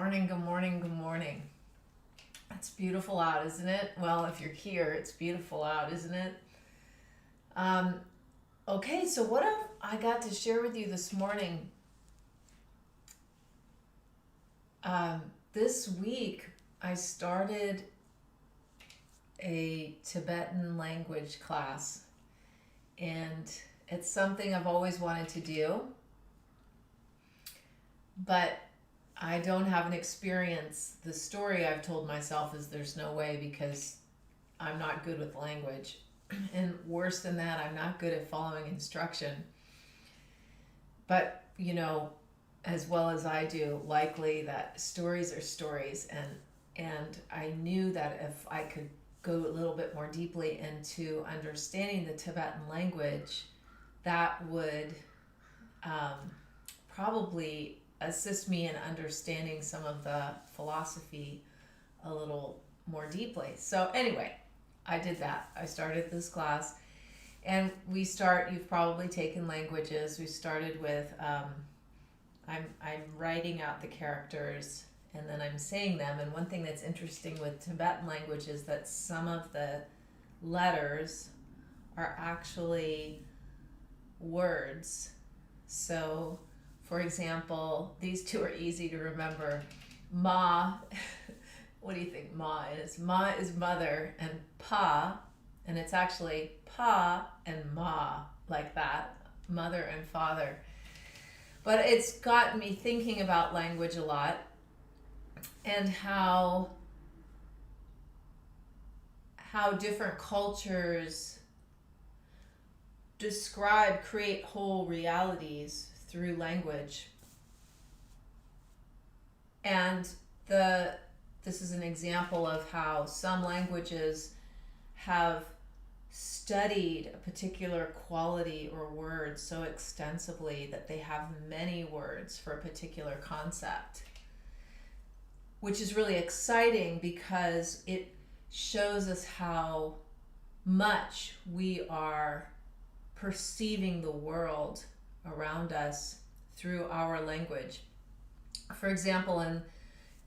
morning, good morning, good morning. It's beautiful out, isn't it? Well, if you're here, it's beautiful out, isn't it? Um, okay, so what have I got to share with you this morning? Um, this week, I started a Tibetan language class, and it's something I've always wanted to do, but I don't have an experience. The story I've told myself is there's no way because I'm not good with language. And worse than that, I'm not good at following instruction. But, as well as I do, likely that stories are stories. And I knew that if I could go a little bit more deeply into understanding the Tibetan language, that would probably assist me in understanding some of the philosophy a little more deeply. So anyway, I did that. I started this class, and you've probably taken languages. We started with, I'm writing out the characters and then I'm saying them. And one thing that's interesting with Tibetan language is that some of the letters are actually words. So, for example, these two are easy to remember. Ma, what do you think Ma is? Ma is mother, and Pa, and it's actually Pa and Ma, like that, mother and father. But it's got me thinking about language a lot and how different cultures create whole realities through language. And this is an example of how some languages have studied a particular quality or word so extensively that they have many words for a particular concept, which is really exciting because it shows us how much we are perceiving the world around us through our language. For example,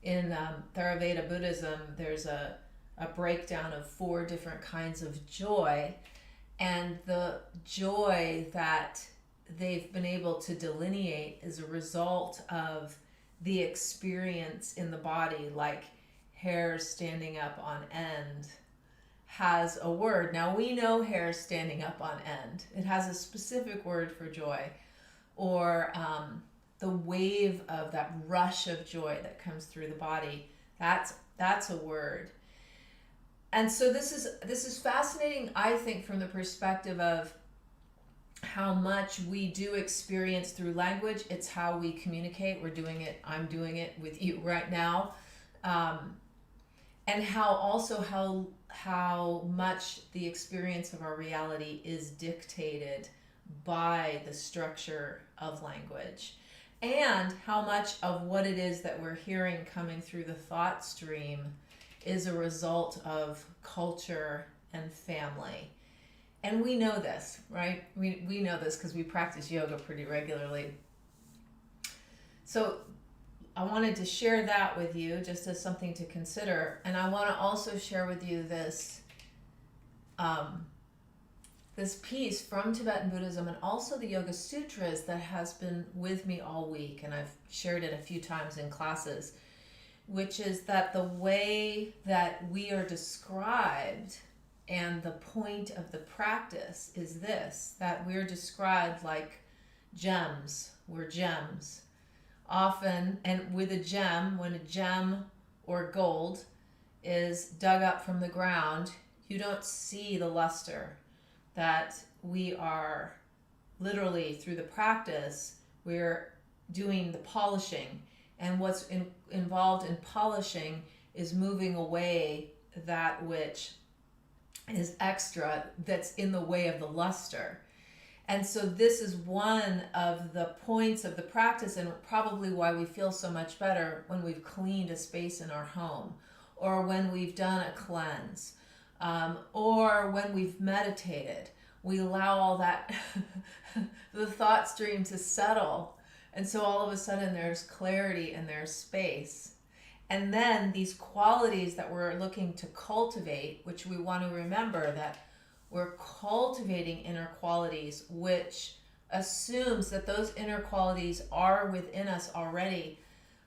in Theravada Buddhism, there's a breakdown of 4 different kinds of joy, and the joy that they've been able to delineate is a result of the experience in the body, like hair standing up on end has a word. Now we know hair standing up on end. It has a specific word for joy, or the wave of that rush of joy that comes through the body. That's a word. And so this is fascinating, I think, from the perspective of how much we do experience through language. It's how we communicate. We're doing it. I'm doing it with you right now. And how much the experience of our reality is dictated by the structure of language, and how much of what it is that we're hearing coming through the thought stream is a result of culture and family. And we know this, right? We know this because we practice yoga pretty regularly. So I wanted to share that with you just as something to consider. And I want to also share with you this piece from Tibetan Buddhism and also the Yoga Sutras that has been with me all week, and I've shared it a few times in classes, which is that the way that we are described and the point of the practice is this, that we're described like gems. We're gems. Often, and with a gem, when a gem or gold is dug up from the ground, you don't see the luster. That we are literally, through the practice, we're doing the polishing. And what's involved in polishing is moving away that which is extra, that's in the way of the luster. And so this is one of the points of the practice, and probably why we feel so much better when we've cleaned a space in our home, or when we've done a cleanse, or when we've meditated. We allow all that, the thought stream to settle. And so all of a sudden there's clarity and there's space. And then these qualities that we're looking to cultivate, which we want to remember that we're cultivating inner qualities, which assumes that those inner qualities are within us already.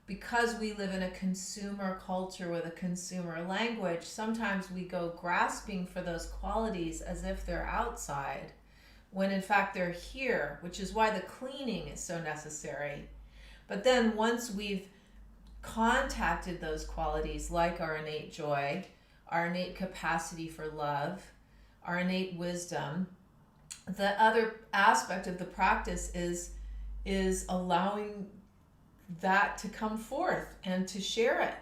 Because we live in a consumer culture with a consumer language, sometimes we go grasping for those qualities as if they're outside, when in fact they're here, which is why the cleaning is so necessary. But then once we've contacted those qualities, like our innate joy, our innate capacity for love, our innate wisdom, the other aspect of the practice is allowing that to come forth and to share it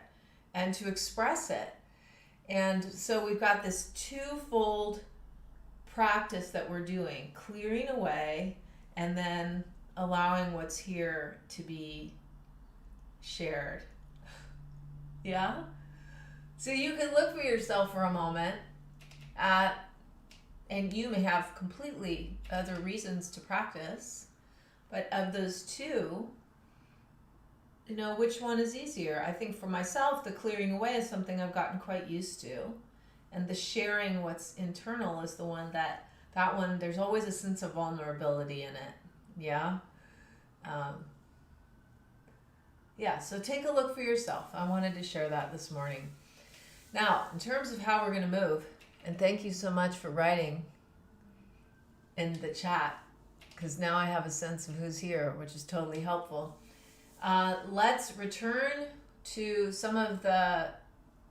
and to express it. And so we've got this twofold practice that we're doing, clearing away and then allowing what's here to be shared. Yeah? So you can look for yourself for a moment at, and you may have completely other reasons to practice, but of those two, you know, which one is easier? I think for myself, the clearing away is something I've gotten quite used to. And the sharing what's internal is the one that one, there's always a sense of vulnerability in it. Yeah? So take a look for yourself. I wanted to share that this morning. Now, in terms of how we're going to move, and thank you so much for writing in the chat, because now I have a sense of who's here, which is totally helpful. Let's return to some of the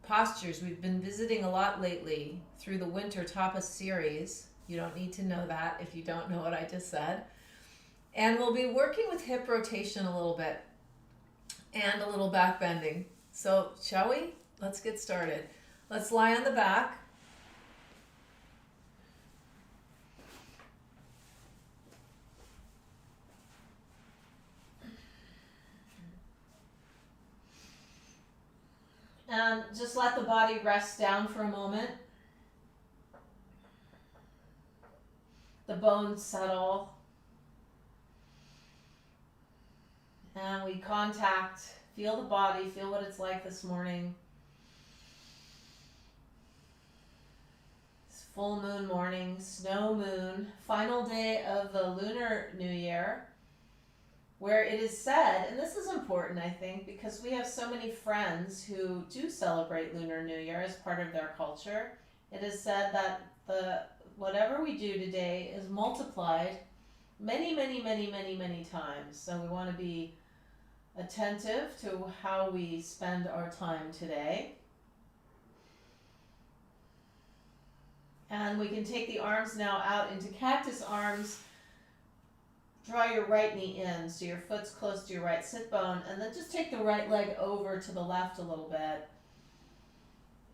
postures we've been visiting a lot lately through the Winter Tapas series. You don't need to know that if you don't know what I just said. And we'll be working with hip rotation a little bit and a little back bending. So shall we? Let's get started. Let's lie on the back. And just let the body rest down for a moment. The bones settle. And we contact, feel the body, feel what it's like this morning. It's full moon morning, snow moon, final day of the Lunar New Year, where it is said, and this is important, I think, because we have so many friends who do celebrate Lunar New Year as part of their culture. It is said that whatever we do today is multiplied many, many, many, many, many times. So we want to be attentive to how we spend our time today. And we can take the arms now out into cactus arms. Draw your right knee in so your foot's close to your right sit bone, and then just take the right leg over to the left a little bit.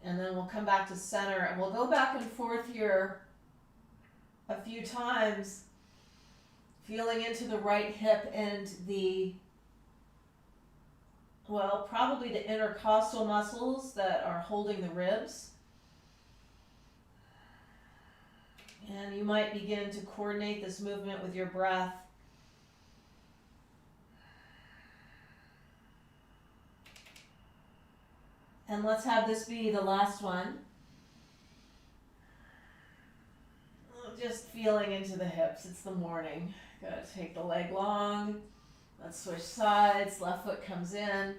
And then we'll come back to center, and we'll go back and forth here a few times, feeling into the right hip and probably the intercostal muscles that are holding the ribs. And you might begin to coordinate this movement with your breath. And let's have this be the last one. Just feeling into the hips. It's the morning. Gotta take the leg long. Let's switch sides. Left foot comes in.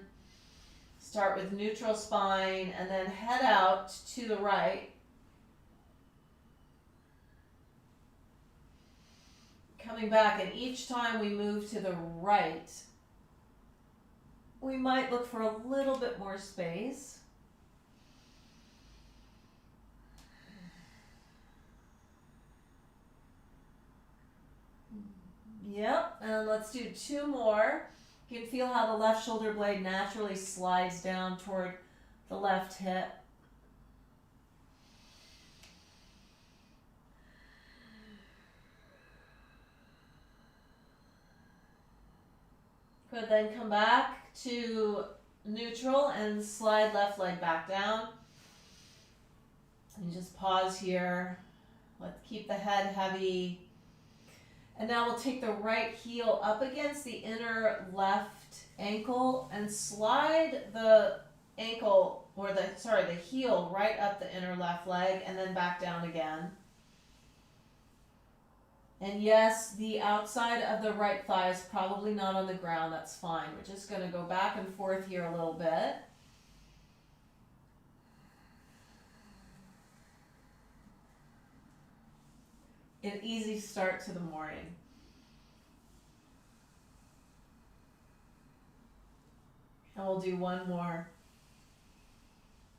Start with neutral spine and then head out to the right. Coming back, and each time we move to the right, we might look for a little bit more space. Yep, and let's do two more. You can feel how the left shoulder blade naturally slides down toward the left hip. Good, then come back to neutral and slide left leg back down. And just pause here. Let's keep the head heavy. And now we'll take the right heel up against the inner left ankle and slide the ankle, or the heel right up the inner left leg and then back down again. And yes, the outside of the right thigh is probably not on the ground. That's fine. We're just going to go back and forth here a little bit. An easy start to the morning. And we'll do one more.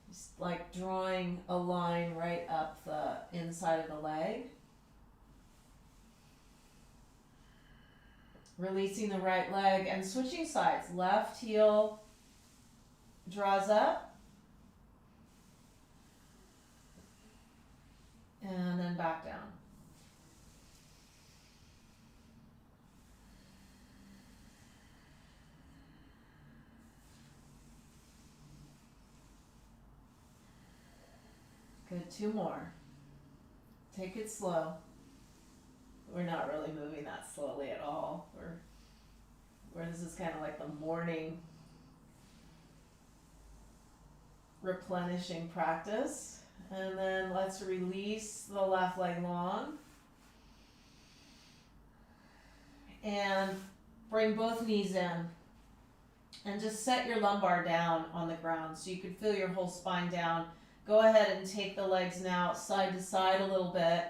Just like drawing a line right up the inside of the leg. Releasing the right leg and switching sides. Left heel draws up. And then back down. Good, 2 more. Take it slow. We're not really moving that slowly at all. This is kind of like the morning replenishing practice. And then let's release the left leg long. And bring both knees in. And just set your lumbar down on the ground so you can feel your whole spine down. Go ahead and take the legs now side to side a little bit.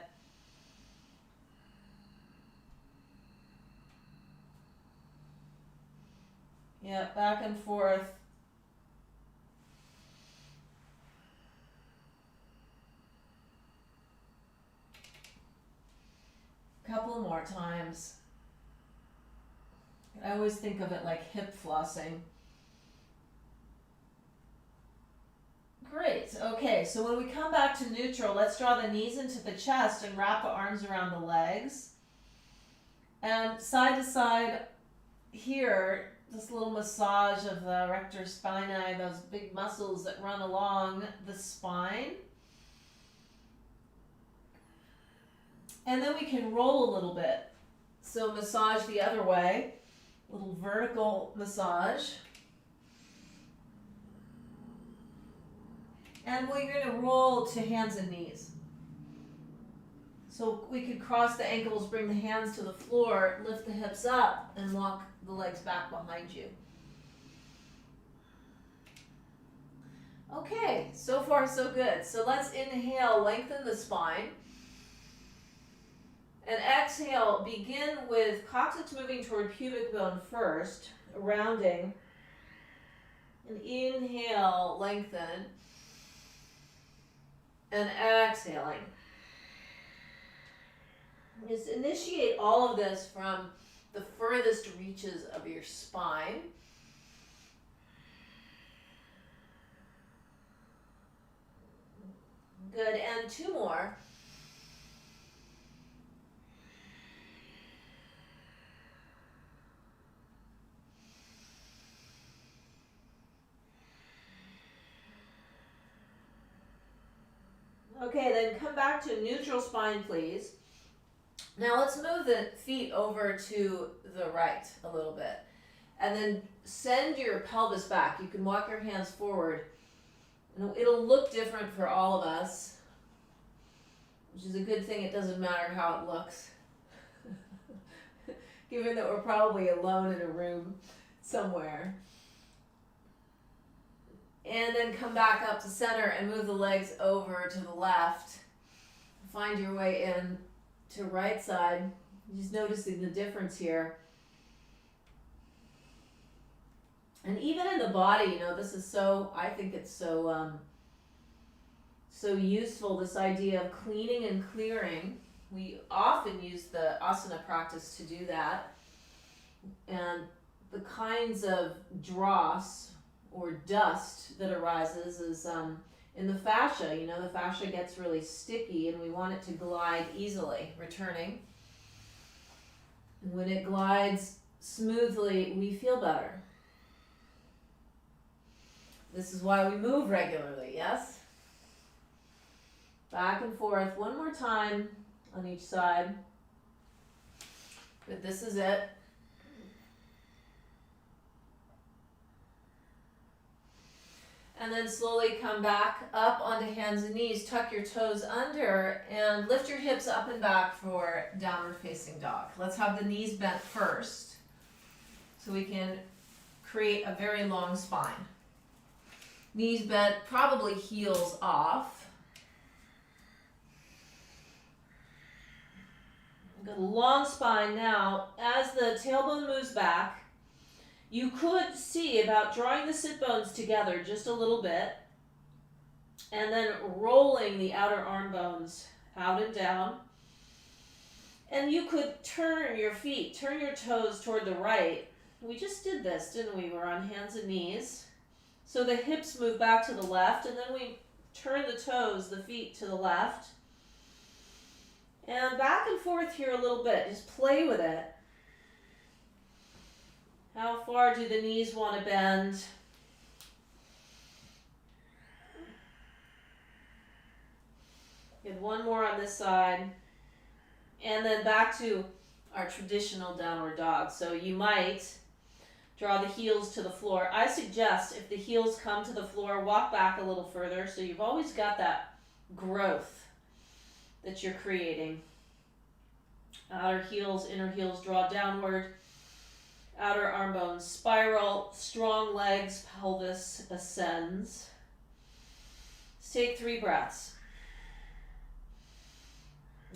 Yeah, back and forth. Couple more times. I always think of it like hip flossing. Great. Okay, so when we come back to neutral, let's draw the knees into the chest and wrap the arms around the legs. And side to side here, this little massage of the rector spinae, those big muscles that run along the spine. And then we can roll a little bit. So massage the other way, little vertical massage. And we're going to roll to hands and knees. So we could cross the ankles, bring the hands to the floor, lift the hips up, and walk the legs back behind you. Okay, so far so good. So let's inhale, lengthen the spine. And exhale, begin with coccyx moving toward pubic bone first, rounding. And inhale, lengthen. And exhaling. Just initiate all of this from the furthest reaches of your spine. Good, and 2 more. Okay, then come back to neutral spine, please. Now let's move the feet over to the right a little bit. And then send your pelvis back. You can walk your hands forward. And it'll look different for all of us, which is a good thing. It doesn't matter how it looks. Given that we're probably alone in a room somewhere. And then come back up to center and move the legs over to the left. Find your way in to right side. Just noticing the difference here. And even in the body, this is I think it's so useful, this idea of cleaning and clearing. We often use the asana practice to do that. And the kinds of dross or dust that arises is in the fascia. The fascia gets really sticky and we want it to glide easily, returning. And when it glides smoothly, we feel better. This is why we move regularly, yes? Back and forth, one more time on each side. But this is it. And then slowly come back up onto hands and knees. Tuck your toes under and lift your hips up and back for downward facing dog. Let's have the knees bent first so we can create a very long spine. Knees bent, probably heels off. Got a long spine now. As the tailbone moves back, you could see about drawing the sit bones together just a little bit and then rolling the outer arm bones out and down. And you could turn your feet, turn your toes toward the right. We just did this, didn't we? We're on hands and knees. So the hips move back to the left, and then we turn the toes, the feet to the left. And back and forth here a little bit. Just play with it. How far do the knees want to bend? Good, one more on this side. And then back to our traditional downward dog. So you might draw the heels to the floor. I suggest if the heels come to the floor, walk back a little further so you've always got that growth that you're creating. Outer heels, inner heels draw downward. Outer arm bones spiral. Strong legs, pelvis ascends. Let's take 3 breaths.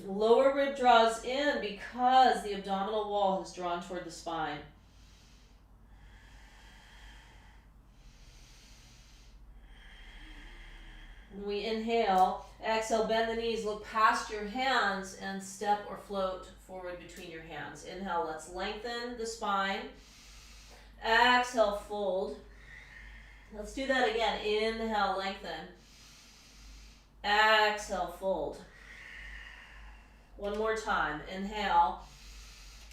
Lower rib draws in because the abdominal wall has drawn toward the spine. When we inhale, exhale, bend the knees, look past your hands and step or float forward between your hands. Inhale, let's lengthen the spine. Exhale, fold. Let's do that again. Inhale, lengthen. Exhale, fold. One more time. Inhale.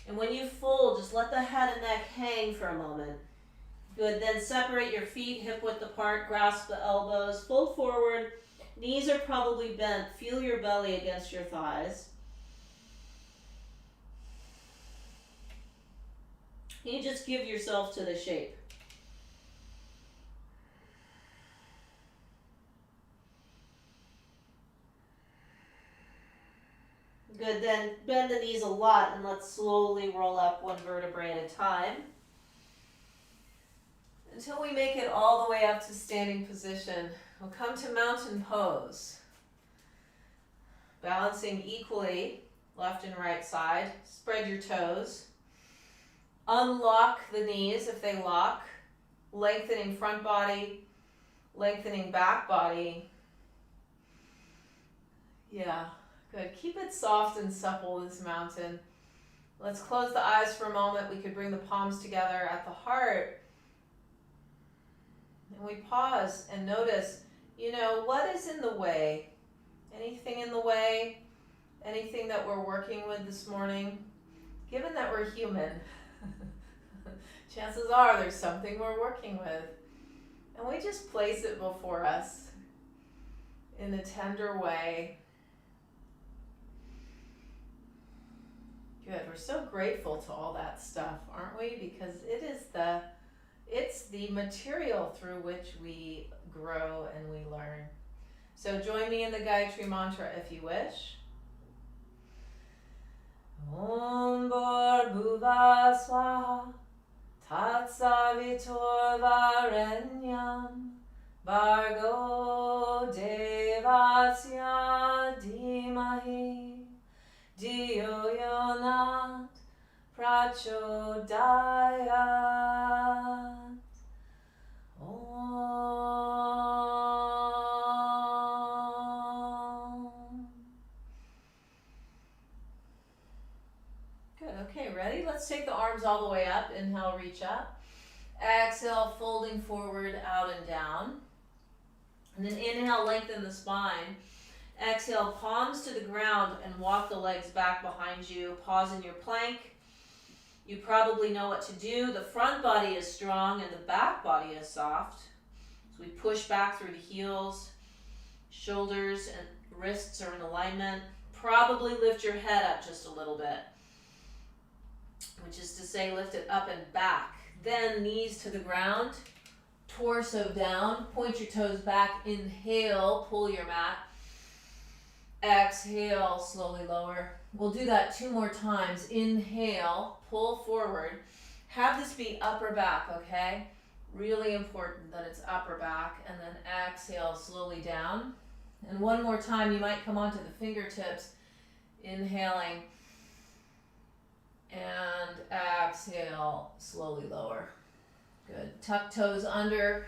And when you fold, just let the head and neck hang for a moment. Good. Then separate your feet hip width apart. Grasp the elbows. Fold forward. Knees are probably bent. Feel your belly against your thighs. You just give yourself to the shape. Good, then bend the knees a lot and let's slowly roll up one vertebrae at a time until we make it all the way up to standing position. We'll come to mountain pose. Balancing equally, left and right side. Spread your toes. Unlock the knees if they lock. Lengthening front body, lengthening back body. Yeah. Good. Keep it soft and supple, this mountain. Let's close the eyes for a moment. We could bring the palms together at the heart. And we pause and notice, what is in the way? Anything in the way? Anything that we're working with this morning? Given that we're human, chances are there's something we're working with. And we just place it before us in a tender way. Good. We're so grateful to all that stuff, aren't we? Because it's the material through which we grow and we learn. So join me in the Gayatri Mantra if you wish. Om Bhurбhuvah Swaha Tatsavitur Varenyam Bhargo Devasya Dhimahi Diyo Yonat Prachodayat. Om. Good, okay, ready? Let's take the arms all the way up. Inhale, reach up. Exhale, folding forward, out and down. And then inhale, lengthen the spine. Exhale, palms to the ground and walk the legs back behind you. Pause in your plank. You probably know what to do. The front body is strong and the back body is soft. So we push back through the heels. Shoulders and wrists are in alignment. Probably lift your head up just a little bit, which is to say lift it up and back. Then knees to the ground. torso down, point your toes back, inhale, pull your mat. Exhale, slowly lower. We'll do that 2 more times. Inhale, pull forward. Have this be upper back, okay? Really important that it's upper back. And then exhale, slowly down. And 1 more time, you might come onto the fingertips. Inhaling. And exhale, slowly lower. Good. Tuck toes under.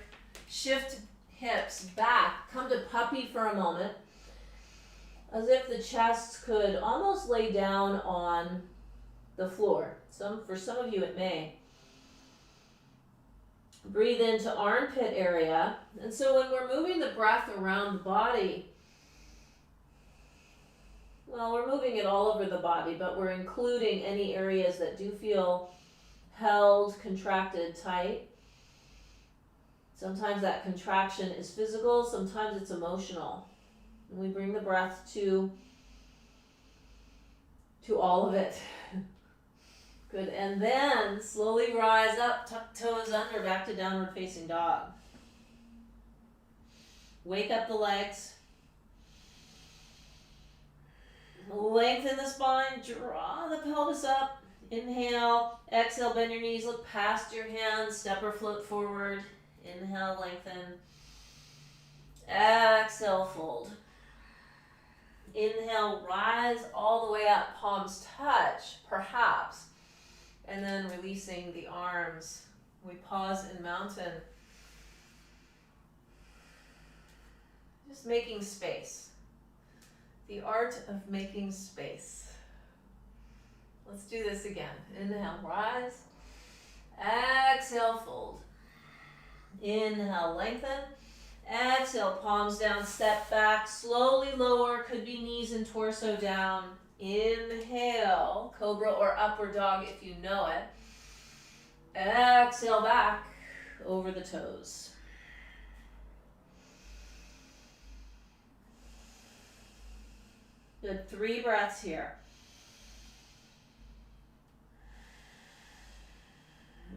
Shift hips back. Come to puppy for a moment. As if the chest could almost lay down on the floor. For some of you it may. Breathe into armpit area. And so when we're moving the breath around the body, well, we're moving it all over the body, but we're including any areas that do feel held, contracted, tight. Sometimes that contraction is physical, sometimes it's emotional. And we bring the breath to all of it. Good. And then slowly rise up, tuck toes under, back to downward facing dog. Wake up the legs. Lengthen the spine, draw the pelvis up. Inhale, exhale, bend your knees, look past your hands, step or float forward. Inhale, lengthen. Exhale, fold. Inhale, rise all the way up, palms touch, perhaps. And then releasing the arms. We pause in mountain. Just making space. The art of making space. Let's do this again. Inhale, rise. Exhale, fold. Inhale, lengthen. Exhale, palms down, step back, slowly lower, could be knees and torso down. Inhale, cobra or upward dog if you know it. Exhale, back over the toes. Good, 3 breaths here.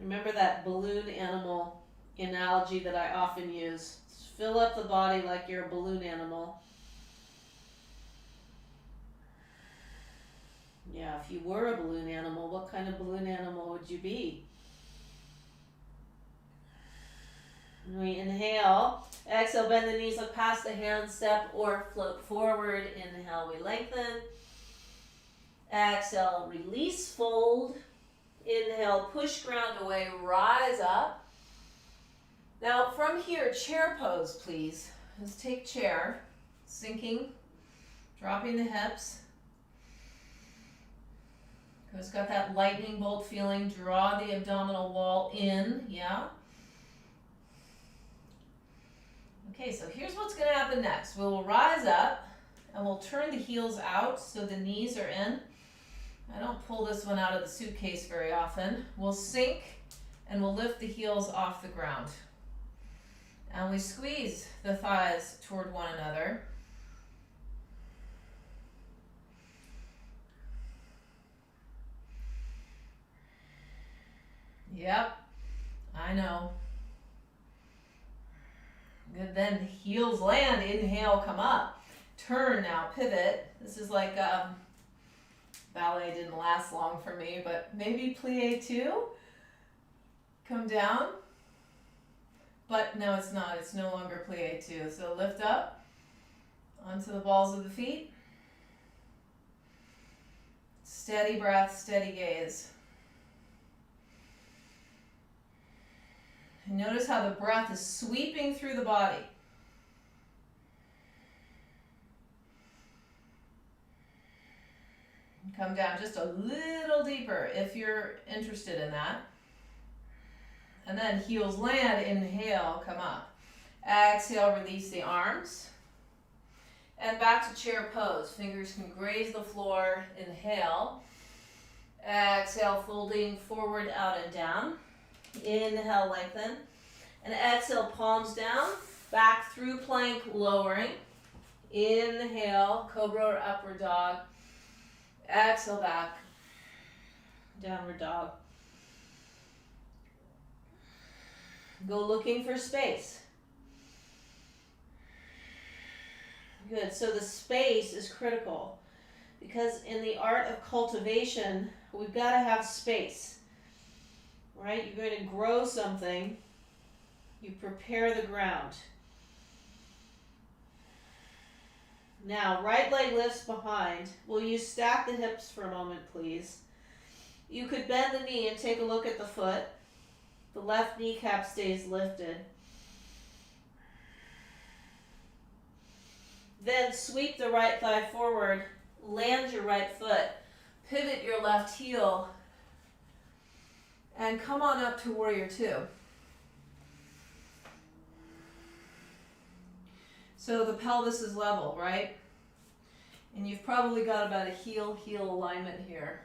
Remember that balloon animal analogy that I often use. Fill up the body like you're a balloon animal. Yeah, if you were a balloon animal, what kind of balloon animal would you be? We inhale, exhale, bend the knees, look past the hands, step or float forward. Inhale, we lengthen. Exhale, release, fold. Inhale, push ground away, rise up. Now from here, chair pose, please. Just take chair, sinking, dropping the hips. It's got that lightning bolt feeling. Draw the abdominal wall in, yeah? Okay, so here's what's gonna happen next. We'll rise up and we'll turn the heels out so the knees are in. I don't pull this one out of the suitcase very often. We'll sink and we'll lift the heels off the ground. And we squeeze the thighs toward one another. Yep, I know. Good, then heels land, inhale, come up. Turn now, pivot. This is like, ballet didn't last long for me, but maybe plie 2. Come down. But no, it's not. It's no longer plie 2. So lift up onto the balls of the feet. Steady breath, steady gaze. And notice how the breath is sweeping through the body. Come down just a little deeper if you're interested in that. And then heels land, inhale, come up. Exhale, release the arms. And back to chair pose. Fingers can graze the floor, inhale. Exhale, folding forward, out and down. Inhale, lengthen. And exhale, palms down, back through plank, lowering. Inhale, cobra or upward dog. Exhale, back, downward dog. Go looking for space. Good. So the space is critical because in the art of cultivation, we've got to have space, right? You're going to grow something. You prepare the ground. Now, right leg lifts behind. Will you stack the hips for a moment, please? You could bend the knee and take a look at the foot. The left kneecap stays lifted. Then sweep the right thigh forward, land your right foot, pivot your left heel, and come on up to Warrior Two. So the pelvis is level, right? And you've probably got about a heel-heel alignment here.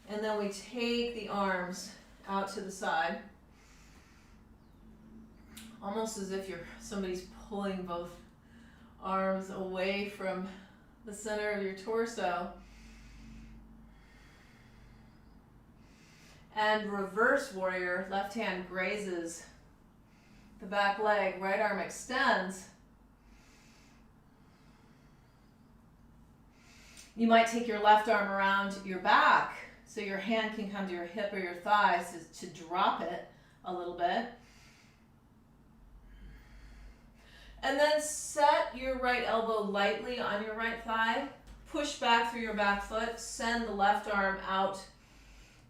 And then we take the arms out to the side, almost as if somebody's pulling both arms away from the center of your torso. And reverse warrior, left hand grazes the back leg, right arm extends. You might take your left arm around your back so your hand can come to your hip or your thighs to drop it a little bit. And then set your right elbow lightly on your right thigh. Push back through your back foot. Send the left arm out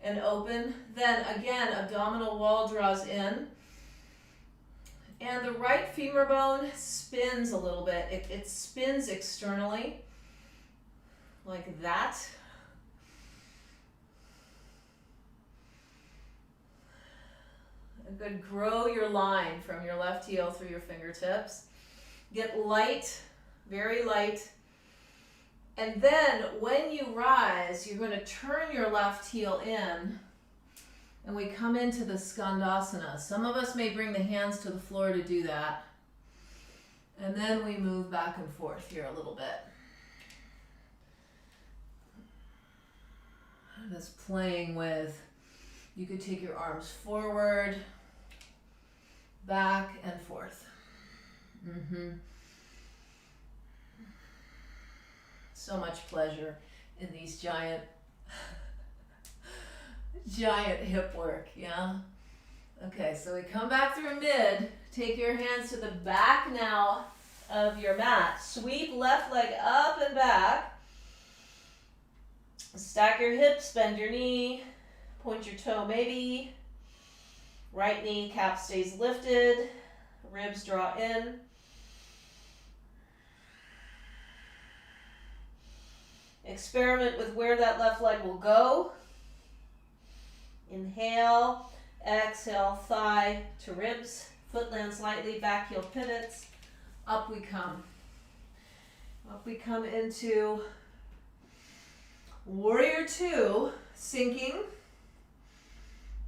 and open. Then again, abdominal wall draws in. And the right femur bone spins a little bit. It spins externally, like that. Good. Grow your line from your left heel through your fingertips. Get light, very light. And then when you rise, you're going to turn your left heel in and we come into the Skandasana. Some of us may bring the hands to the floor to do that. And then we move back and forth here a little bit. Just playing with, you could take your arms forward, back and forth. So much pleasure in these giant hip work, yeah? Okay, so we come back through mid. Take your hands to the back now of your mat. Sweep left leg up and back. Stack your hips, bend your knee, point your toe maybe. Right knee cap stays lifted, ribs draw in. Experiment with where that left leg will go. Inhale, exhale, thigh to ribs, foot lands lightly, back heel pivots, up we come. Up we come into Warrior Two, sinking,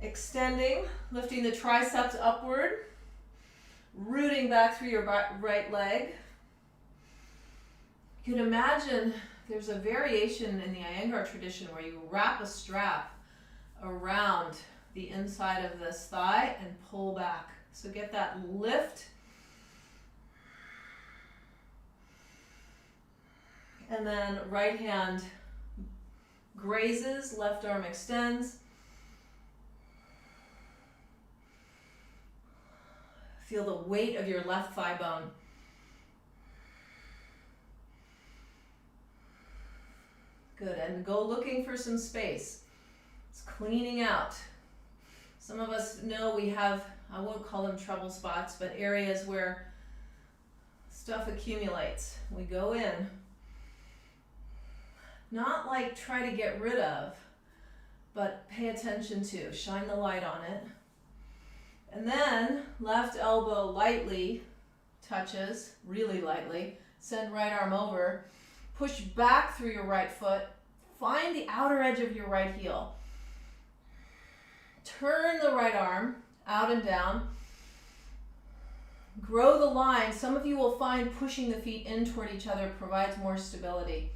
extending, lifting the triceps upward, rooting back through your right leg. You can imagine there's a variation in the Iyengar tradition where you wrap a strap around the inside of this thigh and pull back. So get that lift. And then right hand grazes, left arm extends. Feel the weight of your left thigh bone. Good, and go looking for some space. It's cleaning out. Some of us know we have, I won't call them trouble spots, but areas where stuff accumulates. We go in. Not like try to get rid of, but pay attention to. Shine the light on it. And then left elbow lightly touches, really lightly. Send right arm over. Push back through your right foot. Find the outer edge of your right heel. Turn the right arm out and down. Grow the line. Some of you will find pushing the feet in toward each other provides more stability.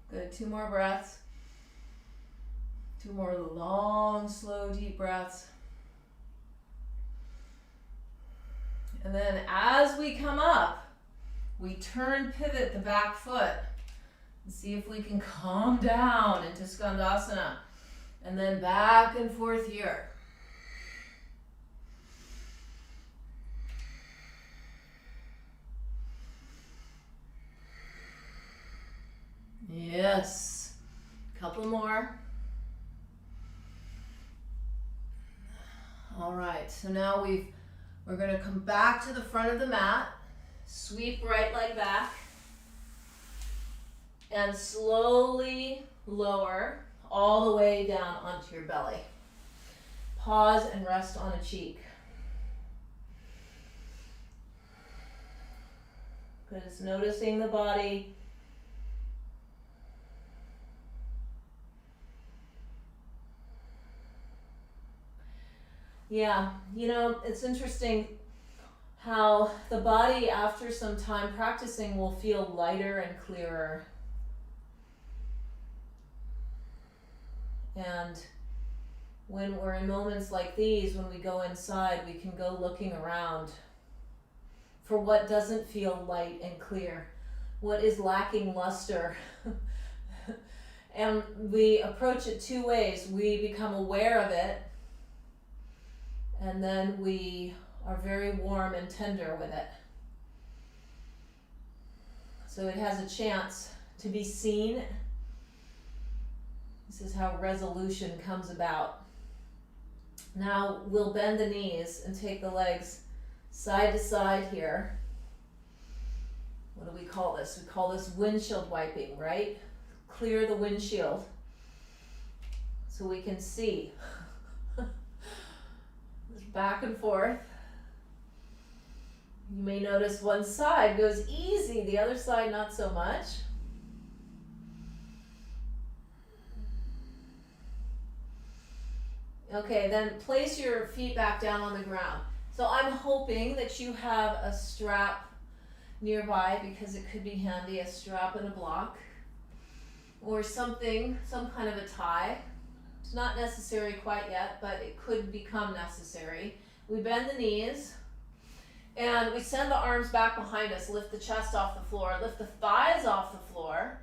Good, 2 more breaths. 2 more long, slow, deep breaths. And then as we come up, we turn, pivot the back foot. And see if we can calm down into Skandasana. And then back and forth here. Yes. Couple more. All right, so now we're going to come back to the front of the mat, sweep right leg back, and slowly lower all the way down onto your belly. Pause and rest on a cheek. Good, it's noticing the body. Yeah, you know, it's interesting how the body after some time practicing will feel lighter and clearer. And when we're in moments like these, when we go inside, we can go looking around for what doesn't feel light and clear, what is lacking luster. And we approach it 2 ways. We become aware of it, and then we are very warm and tender with it. So it has a chance to be seen. This is how resolution comes about. Now we'll bend the knees and take the legs side to side here. What do we call this? We call this windshield wiping, right? Clear the windshield so we can see. Back and forth. You may notice one side goes easy, the other side not so much. Okay, then place your feet back down on the ground. So I'm hoping that you have a strap nearby, because it could be handy, a strap and a block, or something, some kind of a tie. It's not necessary quite yet, but it could become necessary. We bend the knees and we send the arms back behind us, lift the chest off the floor, lift the thighs off the floor.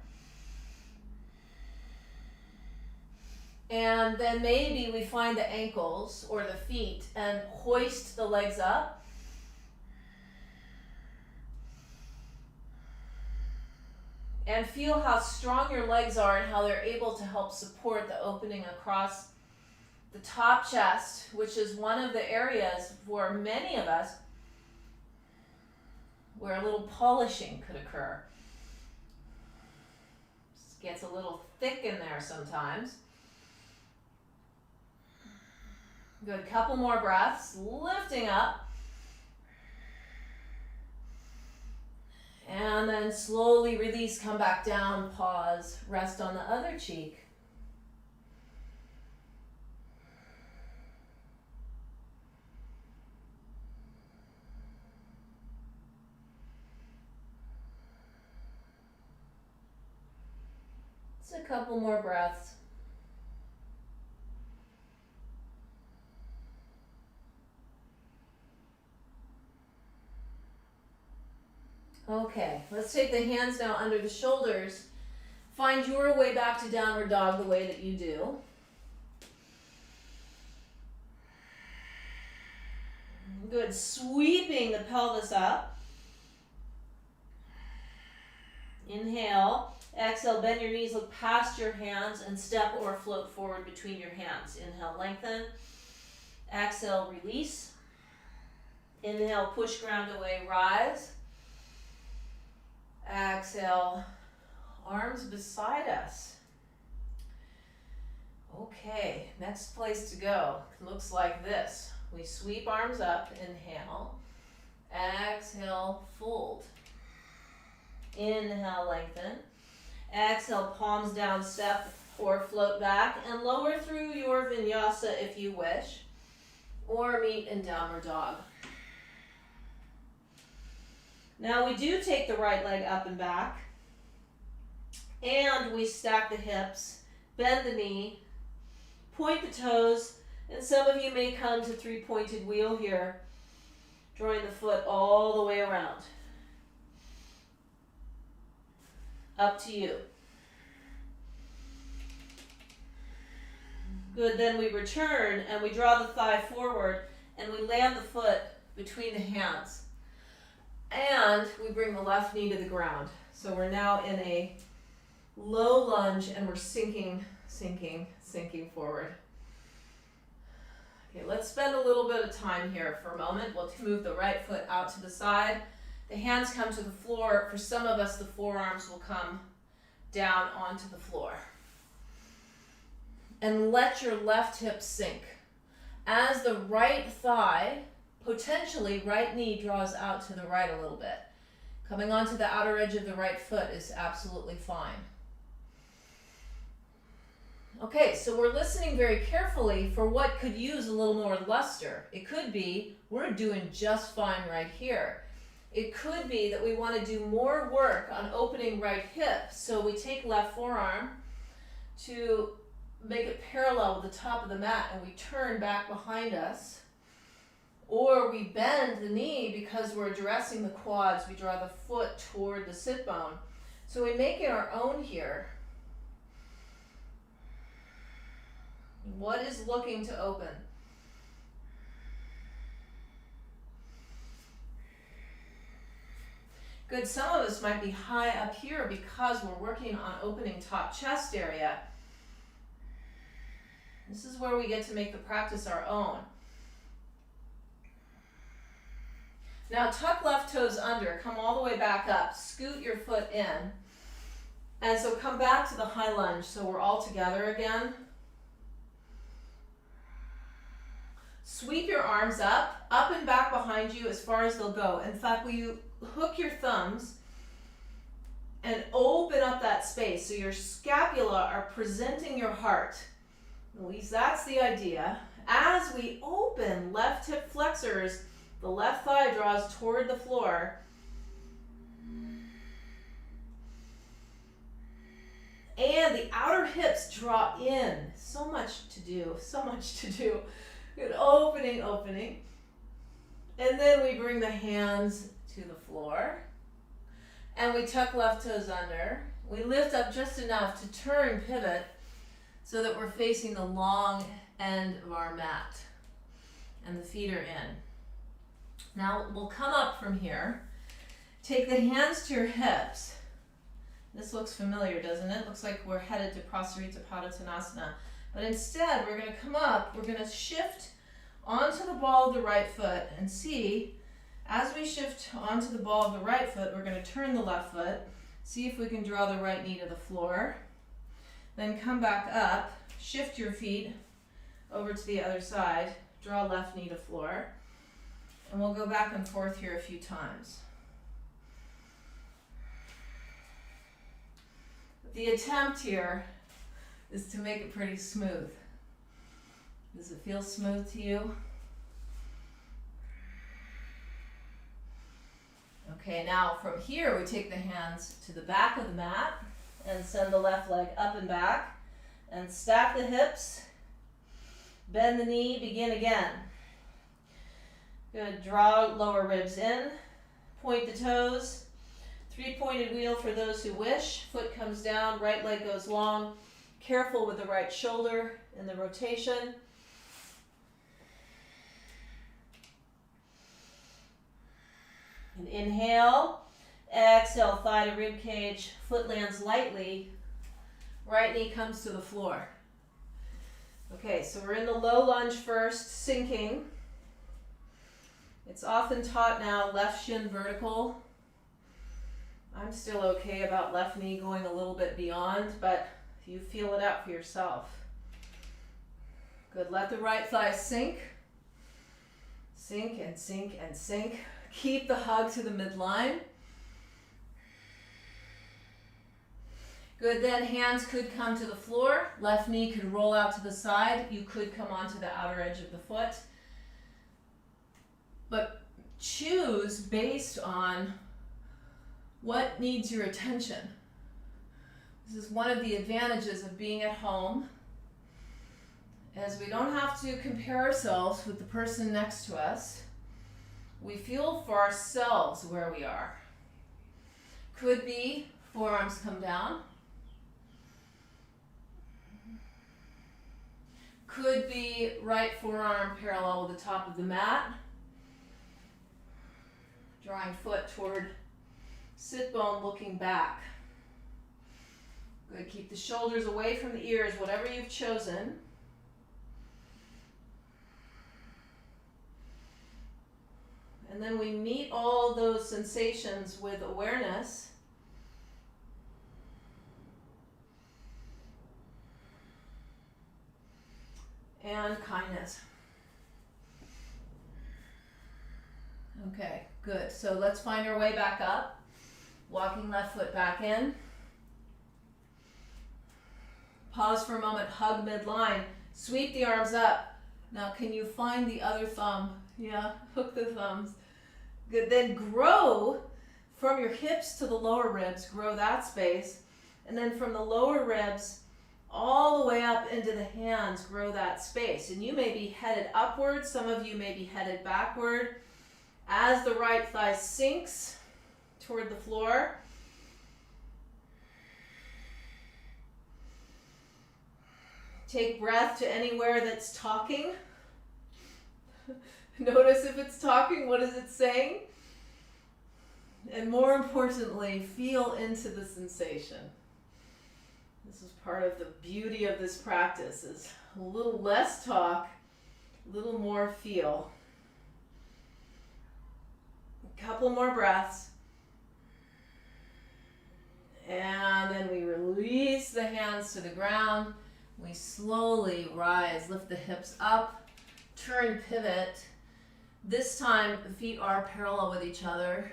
And then maybe we find the ankles or the feet and hoist the legs up. And feel how strong your legs are and how they're able to help support the opening across the top chest, which is one of the areas for many of us where a little polishing could occur. Just gets a little thick in there sometimes. Good, couple more breaths, lifting up. And then slowly release, come back down, pause, rest on the other cheek. Just a couple more breaths. Okay, let's take the hands now under the shoulders. Find your way back to downward dog the way that you do. Good, sweeping the pelvis up. Inhale, exhale, bend your knees, look past your hands and step or float forward between your hands. Inhale, lengthen. Exhale, release. Inhale, push ground away, rise. Exhale, arms beside us. Okay, next place to go looks like this. We sweep arms up, inhale. Exhale, fold. Inhale, lengthen. Exhale, palms down, step or float back, and lower through your vinyasa if you wish, or meet in downward dog. Now we do take the right leg up and back, and we stack the hips, bend the knee, Point the toes, and some of you may come to three-pointed wheel here, drawing the foot all the way around. Up to you. Good, then we return and we draw the thigh forward and we land the foot between the hands. And we bring the left knee to the ground. So we're now in a low lunge and we're sinking forward. Okay, let's spend a little bit of time here for a moment. We'll move the right foot out to the side. The hands come to the floor. For some of us, the forearms will come down onto the floor. And let your left hip sink. As the right thigh, potentially right knee draws out to the right a little bit. Coming onto the outer edge of the right foot is absolutely fine. Okay, so we're listening very carefully for what could use a little more luster. It could be we're doing just fine right here. It could be that we want to do more work on opening right hip. So we take left forearm to make it parallel with the top of the mat and we turn back behind us. Or we bend the knee because we're addressing the quads. We draw the foot toward the sit bone. So we make it our own here. What is looking to open? Good, some of us might be high up here because we're working on opening top chest area. This is where we get to make the practice our own. Now tuck left toes under, come all the way back up, scoot your foot in. And so come back to the high lunge, so we're all together again. Sweep your arms up and back behind you as far as they'll go. In fact, will you hook your thumbs and open up that space so your scapula are presenting your heart. At least that's the idea. As we open left hip flexors, the left thigh draws toward the floor. And the outer hips draw in. So much to do, so much to do. Good, opening. And then we bring the hands to the floor. And we tuck left toes under. We lift up just enough to turn pivot so that we're facing the long end of our mat. And the feet are in. Now we'll come up from here. Take the hands to your hips. This looks familiar, doesn't it? Looks like we're headed to Prasaritsapadatanasana. But instead, we're going to come up, we're going to shift onto the ball of the right foot and see, as we shift onto the ball of the right foot, we're going to turn the left foot, see if we can draw the right knee to the floor. Then come back up, shift your feet over to the other side, draw left knee to floor, and we'll go back and forth here a few times. The attempt here is to make it pretty smooth. Does it feel smooth to you? Okay, now from here we take the hands to the back of the mat and send the left leg up and back and stack the hips, bend the knee, begin again. Good, draw lower ribs in, point the toes, three-pointed wheel for those who wish, foot comes down, right leg goes long, careful with the right shoulder in the rotation. And inhale, exhale, thigh to rib cage, foot lands lightly, right knee comes to the floor. Okay, so we're in the low lunge first, sinking. It's often taught now left shin vertical. I'm still okay about left knee going a little bit beyond, but you feel it out for yourself. Good, let the right thigh sink. Sink and sink and sink. Keep the hug to the midline. Good, then hands could come to the floor. Left knee could roll out to the side. You could come onto the outer edge of the foot. But choose based on what needs your attention. This is one of the advantages of being at home as we don't have to compare ourselves with the person next to us, we feel for ourselves where we are. Could be forearms come down. Could be right forearm parallel with the top of the mat. Drawing foot toward sit bone, looking back. Good, keep the shoulders away from the ears, whatever you've chosen. And then we meet all those sensations with awareness. And kindness. Okay, good. So let's find our way back up. Walking left foot back in. Pause for a moment, hug midline. Sweep the arms up. Now can you find the other thumb? Yeah, hook the thumbs. Good, then grow from your hips to the lower ribs, grow that space. And then from the lower ribs all the way up into the hands, grow that space. And you may be headed upward, some of you may be headed backward. As the right thigh sinks toward the floor, take breath to anywhere that's talking. Notice if it's talking, what is it saying? And more importantly, feel into the sensation. This is part of the beauty of this practice, is a little less talk, a little more feel. A couple more breaths. And then we release the hands to the ground. We slowly rise, lift the hips up, turn, pivot. This time the feet are parallel with each other.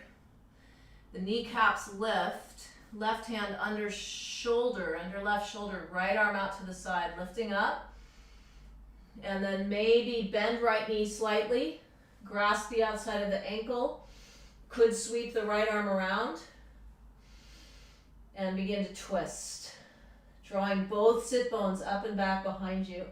The kneecaps lift, left hand under shoulder, under left shoulder, right arm out to the side, lifting up. And then maybe bend right knee slightly, grasp the outside of the ankle, could sweep the right arm around, and begin to twist, drawing both sit bones up and back behind you.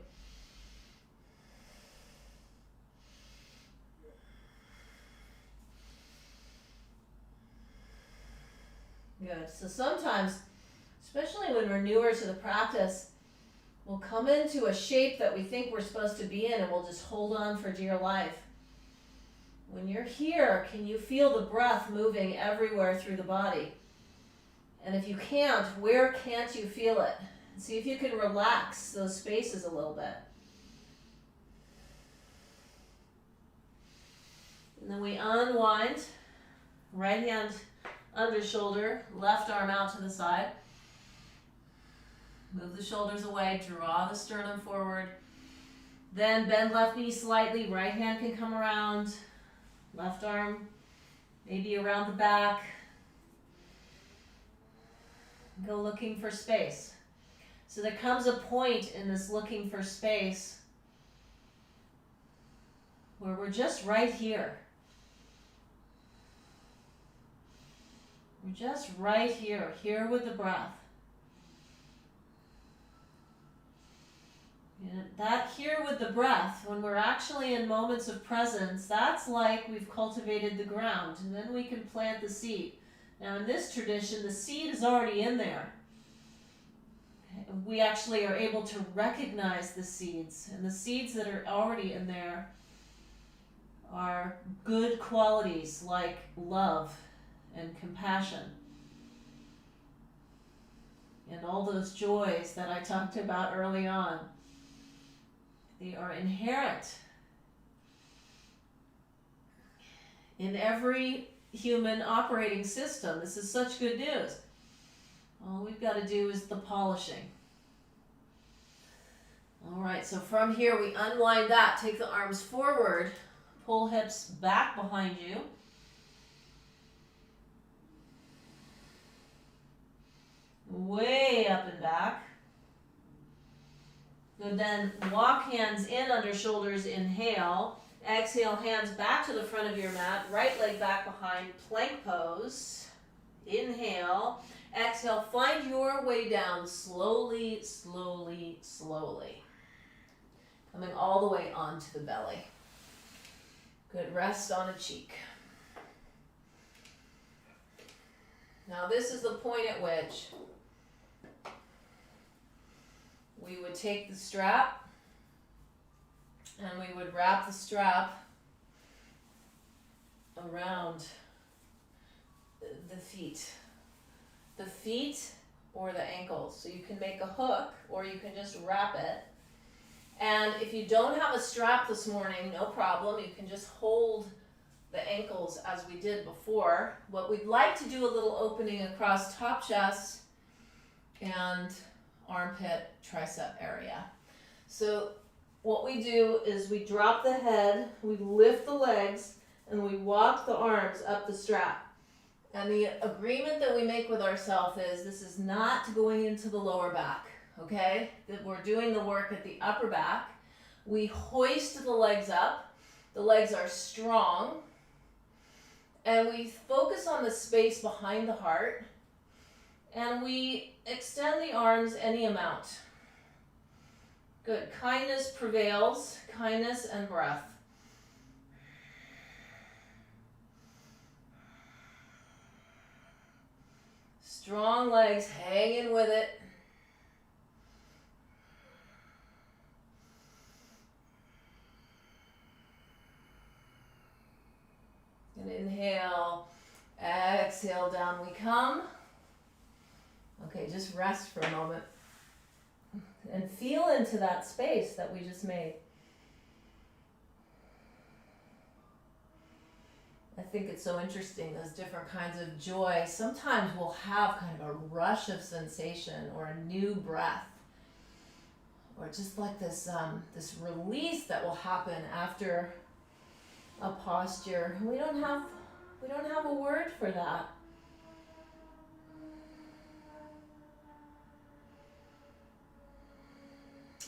Good. So sometimes, especially when we're newer to the practice, we'll come into a shape that we think we're supposed to be in and we'll just hold on for dear life. When you're here, can you feel the breath moving everywhere through the body? And if you can't, where can't you feel it? See if you can relax those spaces a little bit. And then we unwind, right hand under shoulder, left arm out to the side. Move the shoulders away, draw the sternum forward. Then bend left knee slightly, right hand can come around, left arm maybe around the back. Go looking for space. So there comes a point in this looking for space where we're just right here. We're just right here, here with the breath. And that here with the breath, when we're actually in moments of presence, that's like we've cultivated the ground, and then we can plant the seed. Now in this tradition, the seed is already in there. We actually are able to recognize the seeds, and the seeds that are already in there are good qualities like love and compassion and all those joys that I talked about early on. They are inherent in every human operating system. This is such good news. All we've got to do is the polishing. All right, so from here we unwind that. Take the arms forward, pull hips back behind you. Way up and back. Good, then walk hands in under shoulders, inhale. Exhale, hands back to the front of your mat, right leg back behind, plank pose. Inhale. Exhale, find your way down slowly, slowly, slowly. Coming all the way onto the belly. Good, rest on a cheek. Now this is the point at which we would take the strap and we would wrap the strap around the feet. The feet or the ankles. So you can make a hook or you can just wrap it. And if you don't have a strap this morning, no problem. You can just hold the ankles as we did before. What we'd like to do a little opening across top chest and armpit, tricep area. So what we do is we drop the head, we lift the legs, and we walk the arms up the strap. And the agreement that we make with ourselves is this is not going into the lower back, okay? That we're doing the work at the upper back. We hoist the legs up. The legs are strong. And we focus on the space behind the heart. And we extend the arms any amount. Good. Kindness prevails. Kindness and breath. Strong legs, hanging with it. And inhale, exhale, down we come. Okay, just rest for a moment. And feel into that space that we just made. I think it's so interesting, those different kinds of joy. Sometimes we'll have kind of a rush of sensation or a new breath. Or just like this release that will happen after a posture. We don't have a word for that.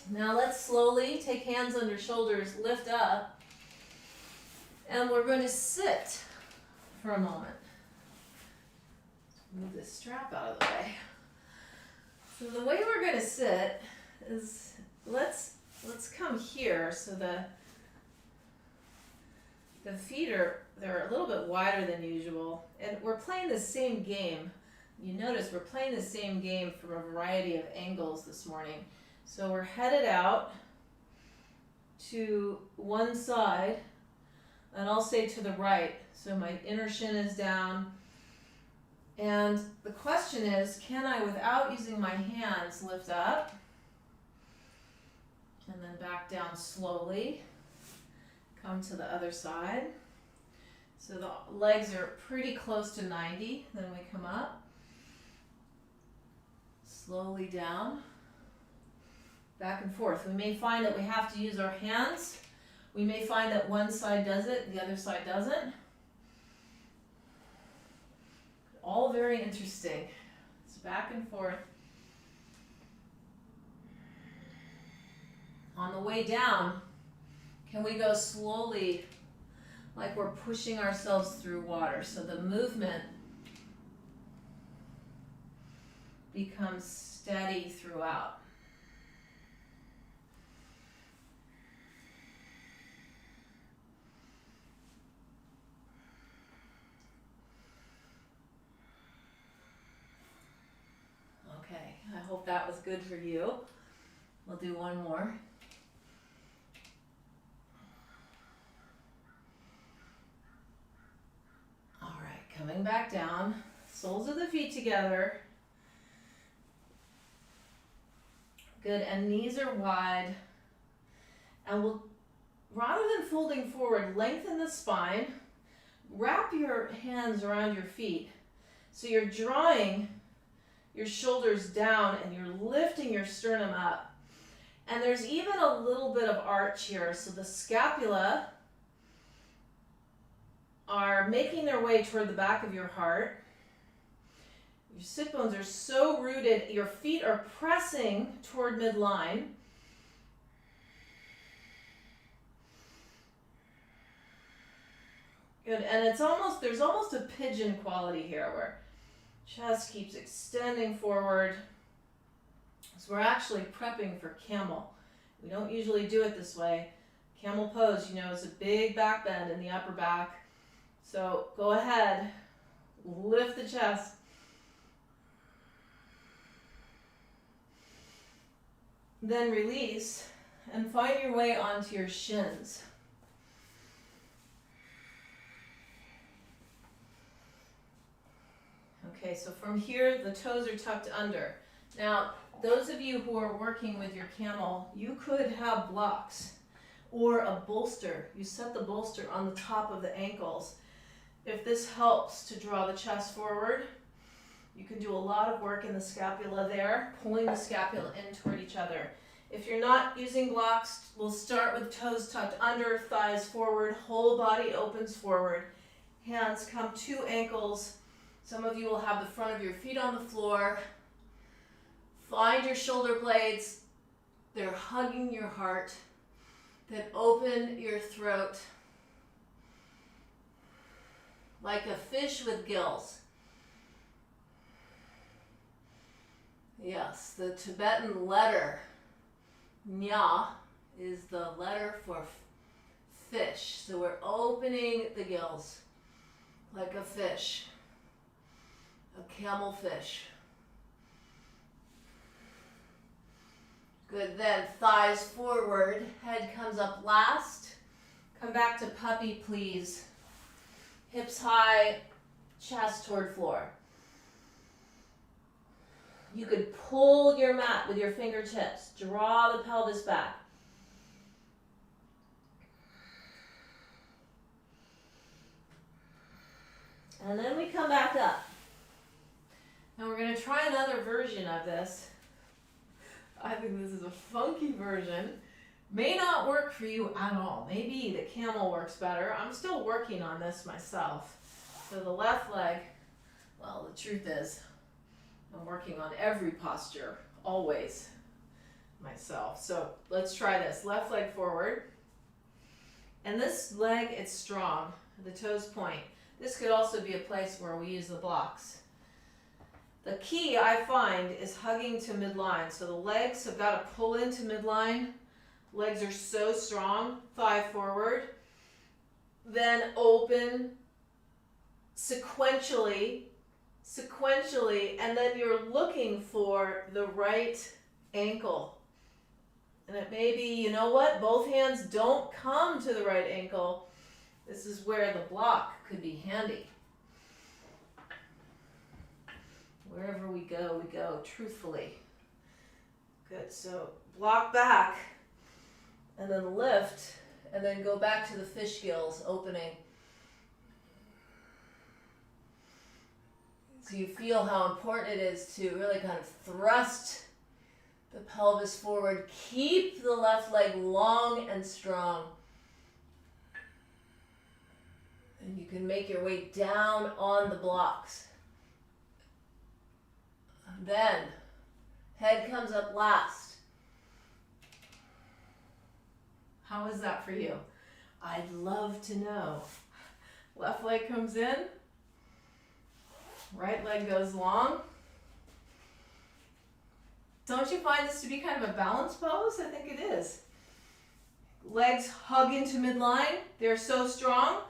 Now let's slowly take hands under shoulders, lift up. And we're going to sit for a moment. Move this strap out of the way. So the way we're going to sit is let's come here so the feet they're a little bit wider than usual, and we're playing the same game. You notice we're playing the same game from a variety of angles this morning. So we're headed out to one side. And I'll say to the right, so my inner shin is down. And the question is, can I, without using my hands, lift up? And then back down slowly. Come to the other side. So the legs are pretty close to 90. Then we come up. Slowly down. Back and forth. We may find that we have to use our hands. We may find that one side does it, the other side doesn't. All very interesting. It's back and forth. On the way down, can we go slowly, like we're pushing ourselves through water? So the movement becomes steady throughout. I hope that was good for you. We'll do one more. All right, coming back down. Soles of the feet together. Good, and knees are wide. And we'll, rather than folding forward, lengthen the spine. Wrap your hands around your feet. So you're drawing your shoulders down and you're lifting your sternum up. And there's even a little bit of arch here. So the scapula are making their way toward the back of your heart. Your sit bones are so rooted, your feet are pressing toward midline. Good, and there's almost a pigeon quality here where chest keeps extending forward. So we're actually prepping for camel We don't usually do it this way. Camel pose, you know, is a big back bend in the upper back. So go ahead, lift the chest. Then release and find your way onto your shins. Okay, so from here, the toes are tucked under. Now, those of you who are working with your camel, you could have blocks or a bolster. You set the bolster on the top of the ankles. If this helps to draw the chest forward, you can do a lot of work in the scapula there, pulling the scapula in toward each other. If you're not using blocks, we'll start with toes tucked under, thighs forward, whole body opens forward. Hands come to ankles. Some of you will have the front of your feet on the floor. Find your shoulder blades. They're hugging your heart. Then open your throat like a fish with gills. Yes, the Tibetan letter Nya is the letter for fish. So we're opening the gills like a fish, a camel fish. Good, then thighs forward, head comes up last. Come back to puppy, please. Hips high, chest toward floor. You could pull your mat with your fingertips. Draw the pelvis back. And then we come back up. Now we're going to try another version of this. I think this is a funky version. May not work for you at all. Maybe the camel works better. I'm still working on this myself. So the left leg, well, the truth is, I'm working on every posture, always, myself. So let's try this. Left leg forward. And this leg, it's strong. The toes point. This could also be a place where we use the blocks. The key, I find, is hugging to midline. So the legs have got to pull into midline. Legs are so strong. Thigh forward. Then open sequentially, and then you're looking for the right ankle. And it may be, you know what, both hands don't come to the right ankle. This is where the block could be handy. Wherever we go truthfully. Good, so block back, and then lift, and then go back to the fish gills, opening. So you feel how important it is to really kind of thrust the pelvis forward. Keep the left leg long and strong. And you can make your way down on the blocks. Then, head comes up last. How is that for you? I'd love to know. Left leg comes in. Right leg goes long. Don't you find this to be kind of a balance pose? I think it is. Legs hug into midline. They're so strong.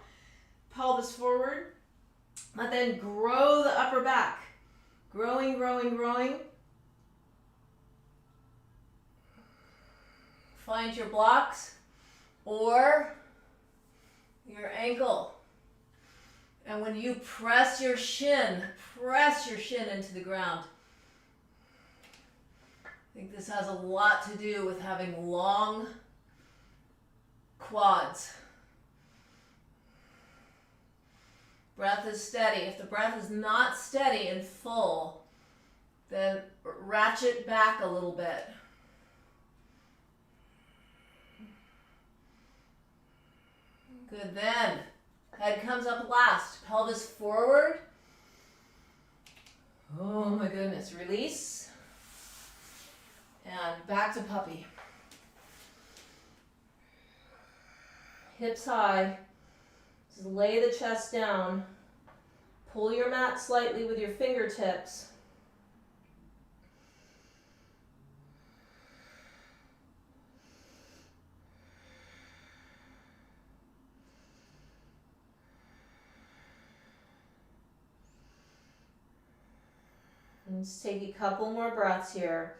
Pelvis forward. But then grow the upper back. Growing, growing, growing. Find your blocks or your ankle. And when you press your shin into the ground. I think this has a lot to do with having long quads. Breath is steady. If the breath is not steady and full, then ratchet back a little bit. Good, then. Head comes up last. Pelvis forward. Oh my goodness. Release. And back to puppy. Hips high. Just lay the chest down. Pull your mat slightly with your fingertips. Let's take a couple more breaths here.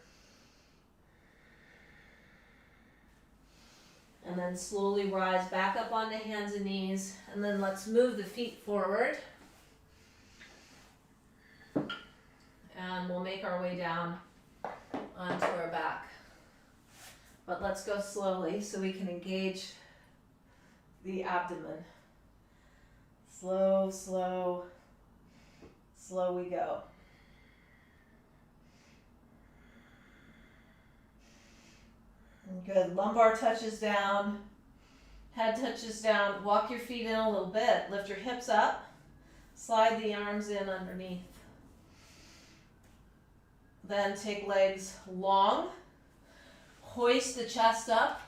And then slowly rise back up onto hands and knees. And then let's move the feet forward. And we'll make our way down onto our back. But let's go slowly so we can engage the abdomen. Slow, slow, slow we go. Good. Lumbar touches down. Head touches down. Walk your feet in a little bit. Lift your hips up. Slide the arms in underneath. Then take legs long. Hoist the chest up.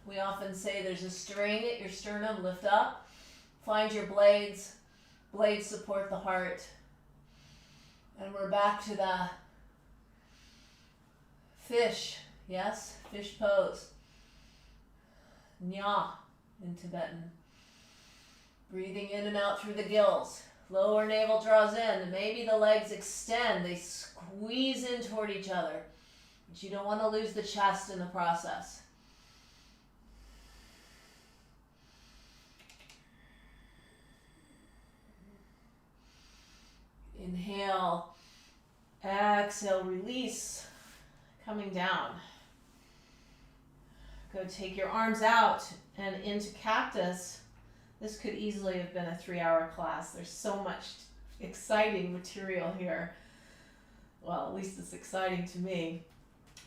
We often say there's a string at your sternum. Lift up. Find your blades. Blades support the heart. And we're back to the fish. Yes? Fish pose. Nya in Tibetan. Breathing in and out through the gills. Lower navel draws in. Maybe the legs extend. They squeeze in toward each other. But you don't want to lose the chest in the process. Inhale. Exhale, release. Coming down. Go take your arms out and into cactus. This could easily have been a 3-hour class. There's so much exciting material here. Well, at least it's exciting to me.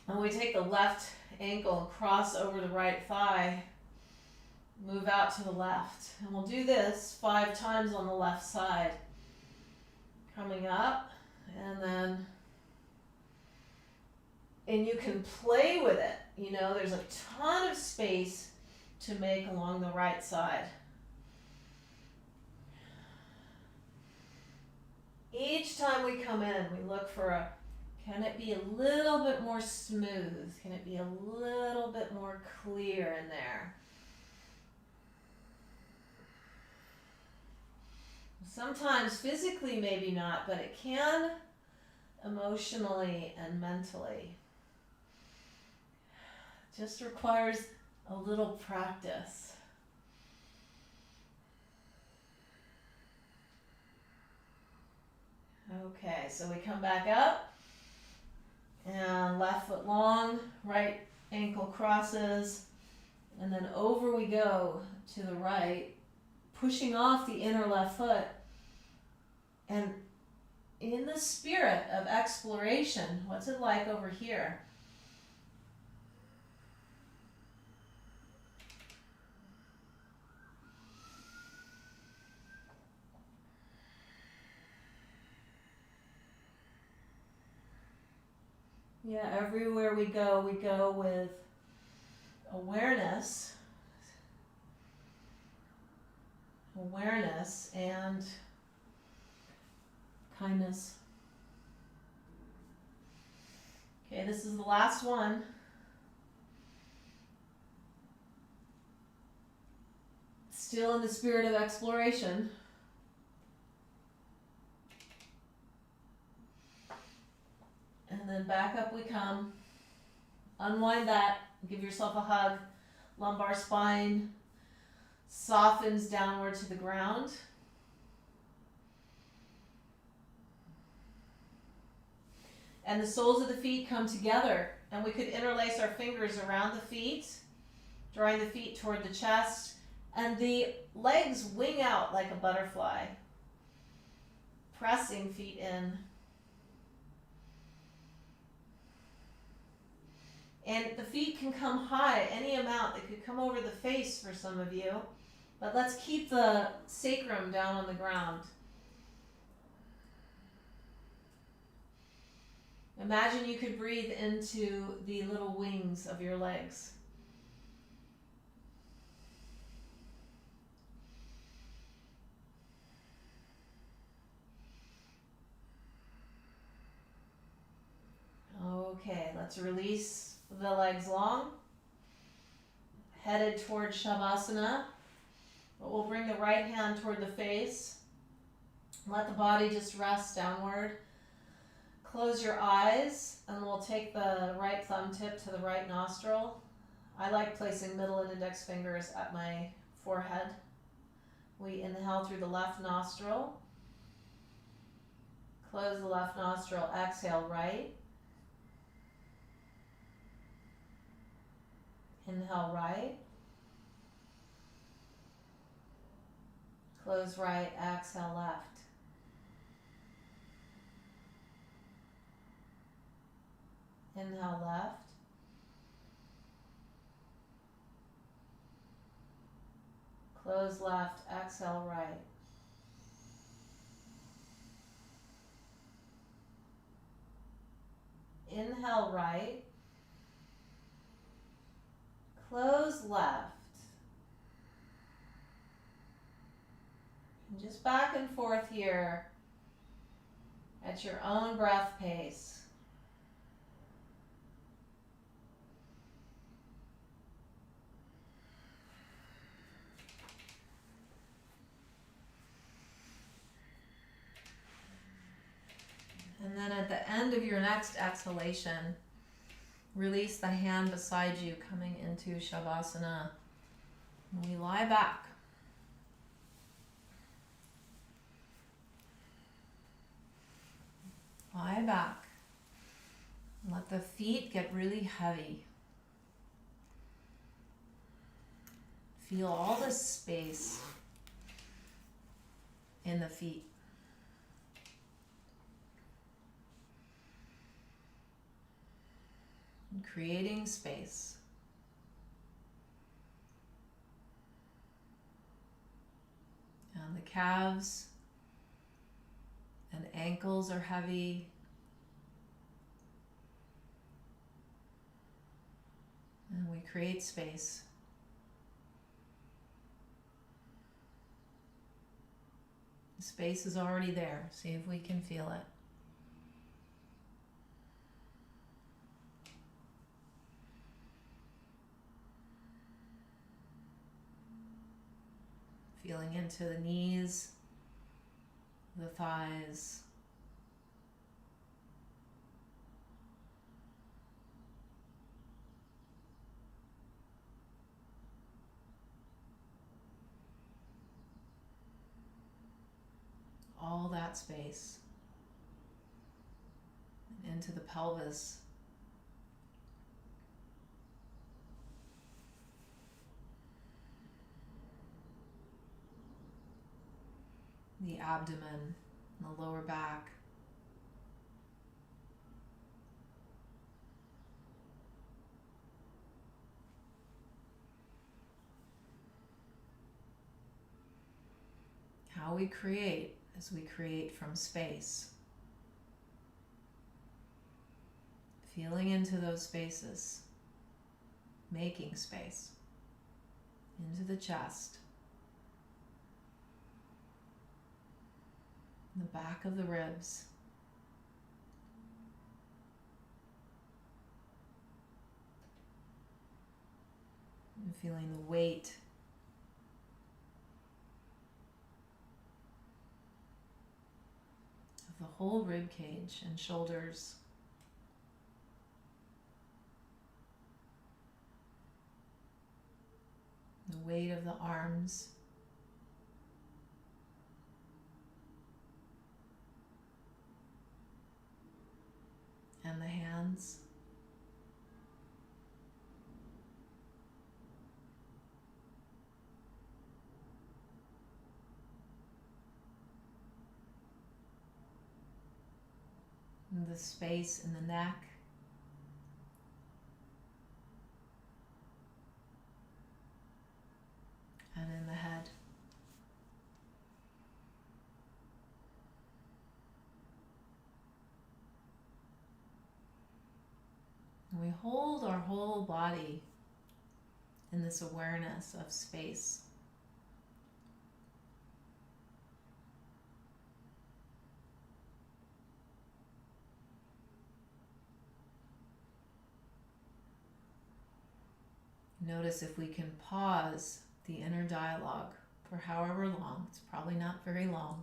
And we take the left ankle and cross over the right thigh. Move out to the left. And we'll do this 5 times on the left side. Coming up and you can play with it. You know, there's a ton of space to make along the right side. Each time we come in, we look for can it be a little bit more smooth? Can it be a little bit more clear in there? Sometimes physically maybe not, but it can emotionally and mentally. Just requires a little practice. Okay, so we come back up and left foot long, right ankle crosses, and then over we go to the right, pushing off the inner left foot. And in the spirit of exploration, what's it like over here? Yeah, everywhere we go with awareness and kindness. Okay, this is the last one. Still in the spirit of exploration. And then back up we come. Unwind that. Give yourself a hug. Lumbar spine softens downward to the ground. And the soles of the feet come together. And we could interlace our fingers around the feet, drawing the feet toward the chest. And the legs wing out like a butterfly. Pressing feet in. And the feet can come high, any amount. They could come over the face for some of you. But let's keep the sacrum down on the ground. Imagine you could breathe into the little wings of your legs. Okay, let's release the legs long, headed toward Shavasana, but we'll bring the right hand toward the face. Let the body just rest downward. Close your eyes and we'll take the right thumb tip to the right nostril. I like placing middle and index fingers at my forehead. We inhale through the left nostril. Close the left nostril, exhale right. Inhale right. Close right, exhale left. Inhale left. Close left, exhale right. Inhale right. Close left. And just back and forth here at your own breath pace. And then at the end of your next exhalation, release the hand beside you, coming into Shavasana. And we lie back. Lie back. Let the feet get really heavy. Feel all the space in the feet. And creating space. And the calves and ankles are heavy. And we create space. The space is already there. See if we can feel it. Feeling into the knees, the thighs, all that space, and into the pelvis. The abdomen, the lower back. How we create is we create from space. Feeling into those spaces, making space into the chest. The back of the ribs. And feeling the weight of the whole rib cage and shoulders. The weight of the arms. And the hands. And the space in the neck. And in the head. And we hold our whole body in this awareness of space. Notice if we can pause the inner dialogue for however long. It's probably not very long.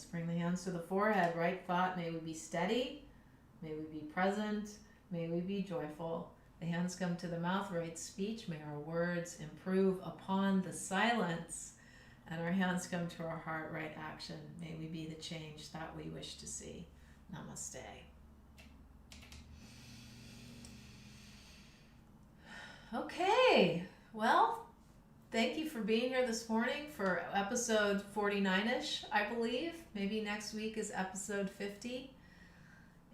Let's bring the hands to the forehead. Right thought, may we be steady. May we be present. May we be joyful. The hands come to the mouth. Right speech. May our words improve upon the silence. And our hands come to our heart. Right action. May we be the change that we wish to see. Namaste. Okay. Well, thank you for being here this morning for episode 49-ish, I believe. Maybe next week is episode 50.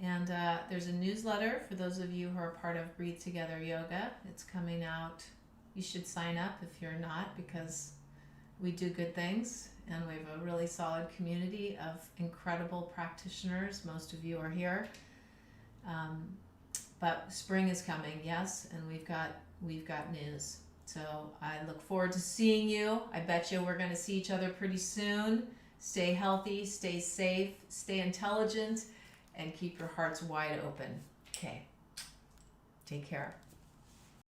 And there's a newsletter for those of you who are part of Breathe Together Yoga. It's coming out. You should sign up if you're not, because we do good things. And we have a really solid community of incredible practitioners. Most of you are here. But spring is coming, yes, and we've got news. So I look forward to seeing you. I bet you we're going to see each other pretty soon. Stay healthy, stay safe, stay intelligent, and keep your hearts wide open. Okay. Take care.